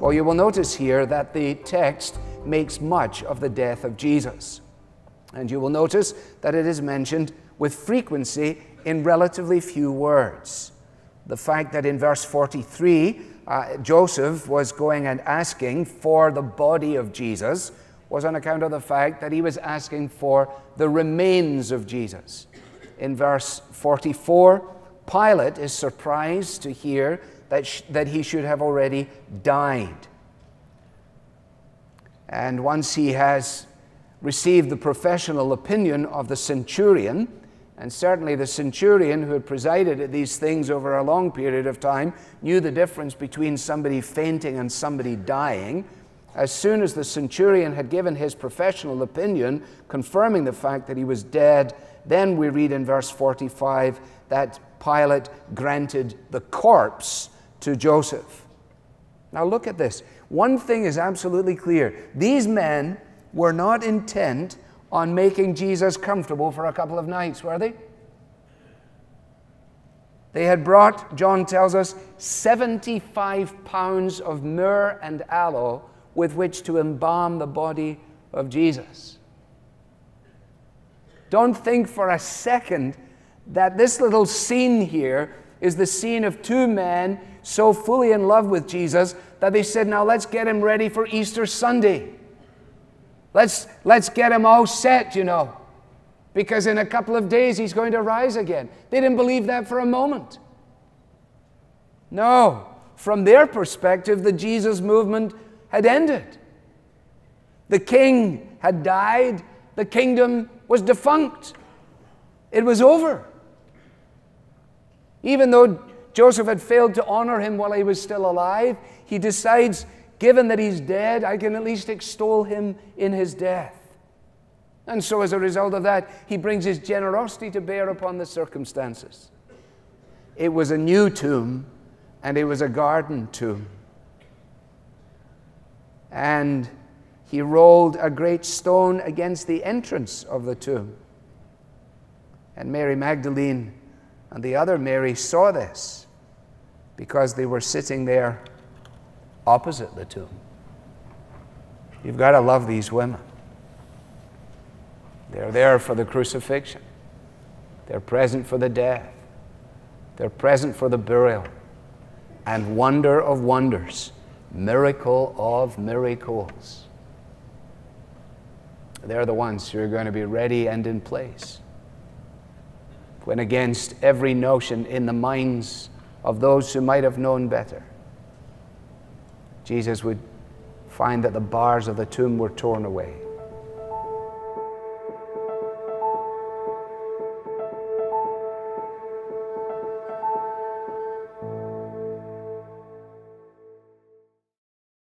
Well, you will notice here that the text makes much of the death of Jesus. And you will notice that it is mentioned with frequency in relatively few words. The fact that in verse 43, Joseph was going and asking for the body of Jesus was on account of the fact that he was asking for the remains of Jesus. In verse 44, Pilate is surprised to hear that he should have already died. And once he has received the professional opinion of the centurion, and certainly the centurion who had presided at these things over a long period of time knew the difference between somebody fainting and somebody dying. As soon as the centurion had given his professional opinion, confirming the fact that he was dead, then we read in verse 45 that Pilate granted the corpse to Joseph. Now look at this. One thing is absolutely clear. These men were not intent on making Jesus comfortable for a couple of nights, were they? They had brought, John tells us, 75 pounds of myrrh and aloe with which to embalm the body of Jesus. Don't think for a second that this little scene here is the scene of two men so fully in love with Jesus that they said, now let's get him ready for Easter Sunday. Let's get him all set, you know, because in a couple of days he's going to rise again. They didn't believe that for a moment. No, from their perspective, the Jesus movement had ended. The king had died. The kingdom was defunct. It was over. Even though Joseph had failed to honor him while he was still alive, he decides, given that he's dead, I can at least extol him in his death. And so as a result of that, he brings his generosity to bear upon the circumstances. It was a new tomb, and it was a garden tomb. And he rolled a great stone against the entrance of the tomb. And Mary Magdalene and the other Mary saw this because they were sitting there opposite the tomb. You've got to love these women. They're there for the crucifixion. They're present for the death. They're present for the burial. And wonder of wonders, miracle of miracles. They're the ones who are going to be ready and in place when, against every notion in the minds of those who might have known better, Jesus would find that the bars of the tomb were torn away.